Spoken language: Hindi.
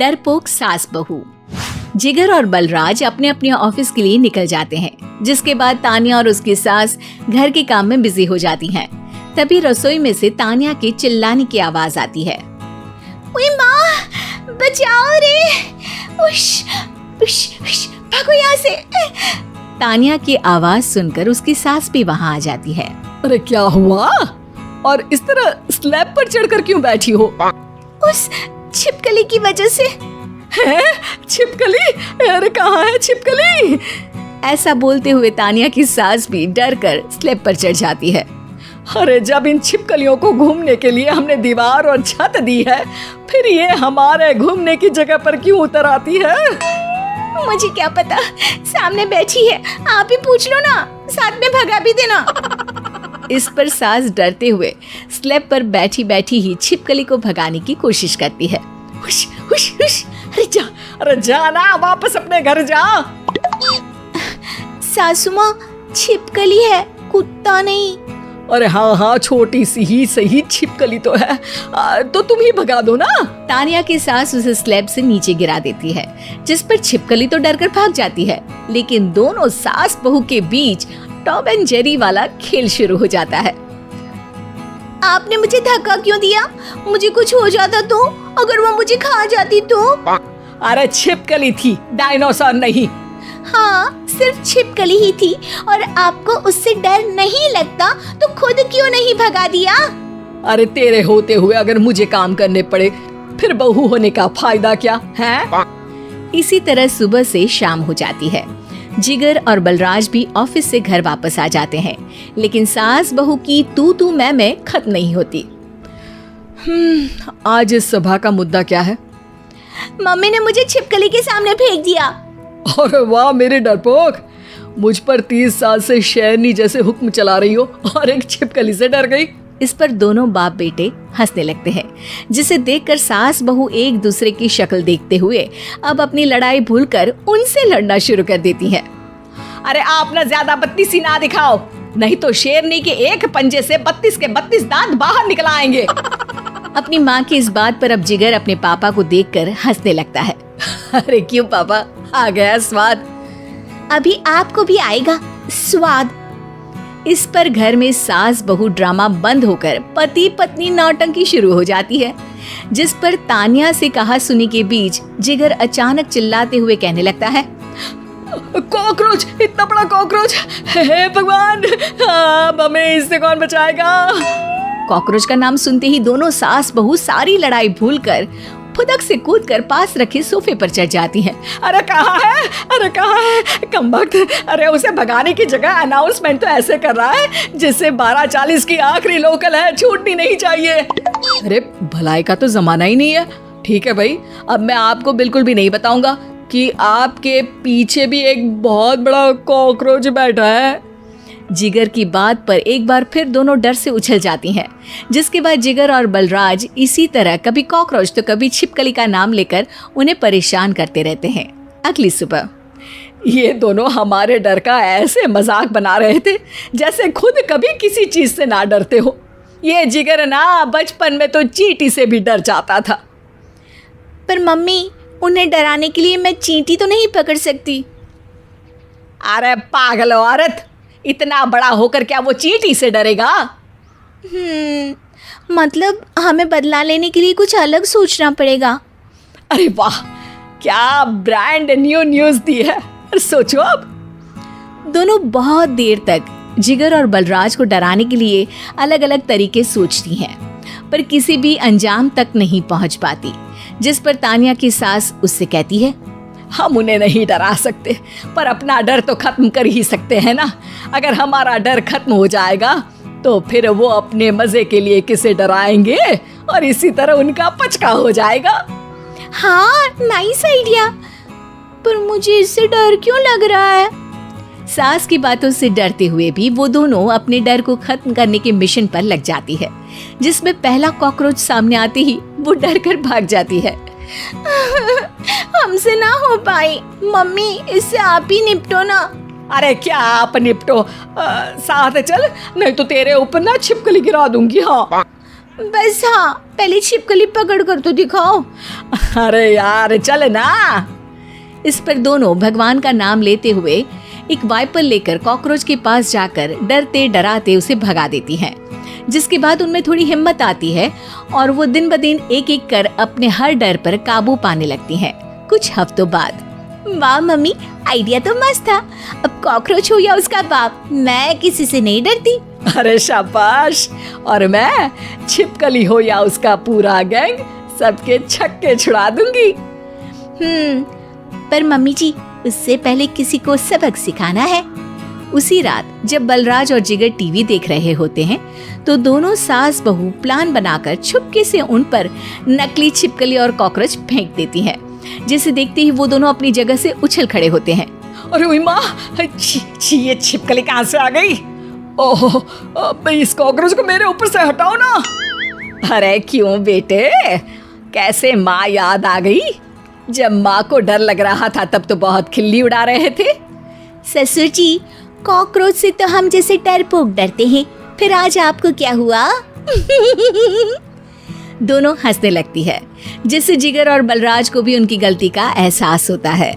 डरपोक सास बहू। जिगर और बलराज अपने अपने ऑफिस के लिए निकल जाते हैं, जिसके बाद तानिया और उसकी सास घर के काम में बिजी हो जाती हैं। तभी रसोई में से तानिया के चिल्लाने की आवाज आती है। ओए माँ, बचाओ रे! उश, उश, उश, भागो यहाँ से! तानिया की आवाज सुनकर उसकी सास भी वहाँ आ जाती है। अरे क्या हुआ? और इस तरह स्लैब पर चढ़कर क्यों बैठी हो? उस छिपकली की वजह से। है? छिपकली? अरे कहाँ है छिपकली? ऐसा बोलते हुए तानिया की सास भी डर कर स्लैब पर चढ़ जाती है। अरे जब इन छिपकलियों को घूमने के लिए हमने दीवार और छत दी है, फिर ये हमारे घूमने की जगह पर क्यों उतर आती है? मुझे क्या पता, सामने बैठी है, आप ही पूछ लो ना, साथ में भगा भी देना। इस पर सास डरते हुए स्लैब पर बैठी बैठी ही छिपकली को भगाने की कोशिश करती है। हुश, हुश, हुश, अरे जा ना, वापस अपने घर जा। सासू माँ, छिपकली है, कुत्ता नहीं। अरे हाँ, छोटी सी ही सही छिपकली तो है, तो तुम ही भगा दो ना। तानिया की सास उसे स्लैब से नीचे गिरा देती है, जिस पर छिपकली तो डरकर भाग जाती है, लेकिन दोनों सास बहू के बीच टॉम एंड जेरी वाला खेल शुरू हो जाता है। आपने मुझे धक्का क्यों दिया? मुझे कुछ हो जाता तो? अगर वो मुझे खा जाती तो? अरे छिपकली थी, डायनासोर नहीं। हाँ, सिर्फ छिपकली ही थी, और आपको उससे डर नहीं लगता तो खुद क्यों नहीं भगा दिया? अरे तेरे होते हुए अगर मुझे काम करने पड़े, फिर बहू होने का फायदा क्या है? इसी तरह सुबह से शाम हो जाती है। जिगर और बलराज भी ऑफिस से घर वापस आ जाते हैं, लेकिन सास बहू की तू मैं खत्म नहीं होती। आज इस सभा का मुद्दा क्या है? मम्मी ने मुझे छिपकली के सामने फेंक दिया। अरे वाह मेरे डरपोक, मुझ पर 30 साल से शेरनी जैसे हुक्म चला रही हो और एक छिपकली से डर गई। इस पर दोनों बाप बेटे हंसने लगते हैं, जिसे देखकर सास बहू एक दूसरे की शक्ल देखते हुए अब अपनी लड़ाई भूलकर उनसे लड़ना शुरू कर देती हैं। अरे आप ना ज्यादा बत्तीसी ना दिखाओ, नहीं तो शेरनी के एक पंजे से 32 के 32 दांत बाहर निकल आएंगे। अपनी माँ की इस बात पर अब जिगर अपने पापा को देखकर हंसने लगता है। अरे क्यों पापा, आ गया स्वाद? अभी आपको भी आएगा स्वाद। इस पर घर में सास बहू ड्रामा बंद होकर पति पत्नी नौटंकी शुरू हो जाती है, जिस पर तानिया से कहा सुनी के बीच जिगर अचानक चिल्लाते हुए कहने लगता है। कॉकरोच, इतना बड़ा कॉकरोच! हे भगवान, अब हमें इससे कौन बचाएगा? कॉकरोच का नाम सुनते ही दोनों सास बहू सारी लड़ाई भूलकर फुदक से कूदकर पास रखे सोफे पर चढ़ जाती हैं। अरे कहाँ है? अरे कहाँ है कमबख्त? अरे उसे भगाने की जगह अनाउंसमेंट तो ऐसे कर रहा है जिससे 12:40 की आखिरी लोकल है, छूटनी नहीं चाहिए। अरे भलाई का तो जमाना ही नहीं है। ठीक है भाई, अब मैं आपको बिल्कुल भी नहीं बताऊंगा कि आपके पीछे भी एक बहुत बड़ा कॉकरोच बैठा है। जिगर की बात पर एक बार फिर दोनों डर से उछल जाती हैं, जिसके बाद जिगर और बलराज इसी तरह कभी कॉकरोच तो कभी छिपकली का नाम लेकर उन्हें परेशान करते रहते हैं। अगली सुबह ये दोनों हमारे डर का ऐसे मजाक बना रहे थे जैसे खुद कभी किसी चीज से ना डरते हो। ये जिगर ना बचपन में तो चींटी से भी डर जाता था। पर मम्मी, उन्हें डराने के लिए मैं चींटी तो नहीं पकड़ सकती। अरे पागल औरत, इतना बड़ा होकर क्या वो चींटी से डरेगा? मतलब हमें बदला लेने के लिए कुछ अलग सोचना पड़ेगा। अरे वाह, क्या ब्रांड न्यू न्यूज़ दी है। सोचो अब। दोनों बहुत देर तक जिगर और बलराज को डराने के लिए अलग अलग तरीके सोचती हैं, पर किसी भी अंजाम तक नहीं पहुंच पाती, जिस पर तानिया की सास उससे कहती है। हम उन्हें नहीं डरा सकते, पर अपना डर तो खत्म कर ही सकते हैं ना। अगर हमारा डर खत्म हो जाएगा तो फिर वो अपने मजे के लिए किसे डराएंगे और इसी तरह उनका पचका हो जाएगा। हाँ, नाइस आइडिया, पर मुझे इससे डर क्यों लग रहा है? सास की बातों से डरते हुए भी वो दोनों अपने डर को खत्म करने के मिशन पर लग जाती है, जिसमें पहला कॉकरोच सामने आते ही वो डर कर भाग जाती है। हमसे ना हो पाई मम्मी, इससे आप ही निपटो ना। अरे क्या आप निपटो, साथ चल, नहीं तो तेरे ऊपर ना छिपकली गिरा दूंगी। हाँ बस हाँ, पहले छिपकली पकड़ कर तो दिखाओ। अरे यार चल ना। इस पर दोनों भगवान का नाम लेते हुए एक वाइपर लेकर कॉकरोच के पास जाकर डरते डराते उसे भगा देती हैं। जिसके बाद उनमें थोड़ी हिम्मत आती है और वो दिन ब दिन एक एक कर अपने हर डर पर काबू पाने लगती हैं। कुछ हफ्तों बाद, वाह मम्मी, आइडिया तो मस्त था। अब कॉकरोच हो या उसका बाप, मैं किसी से नहीं डरती। अरे शाबाश। और मैं छिपकली हो या उसका पूरा गैंग, सबके छक्के छुड़ा दूंगी। पर मम्मी जी, उससे पहले किसी को सबक सिखाना है। उसी रात जब बलराज और जिगर टीवी देख रहे होते हैं तो दोनों सास बहू प्लान बनाकर छुपके से उन पर नकली छिपकली और कॉकरोच फेंक देती हैं, जिसे देखते ही वो दोनों अपनी जगह से उछल खड़े होते हैं। अरे ओए माँ, छी, ये छिपकली कहाँ से आ गई? ओह, अब इस कॉकरोच को मेरे ऊपर से हटाओ ना। अरे क्यों बेटे, कैसे माँ याद आ गई? जब माँ को डर लग रहा था तब तो बहुत खिल्ली उड़ा रहे थे। ससुर जी, कॉकरोच से तो हम जैसे डरपोक डरते हैं, फिर आज आपको क्या हुआ? दोनों हंसने लगती है, जिससे जिगर और बलराज को भी उनकी गलती का एहसास होता है।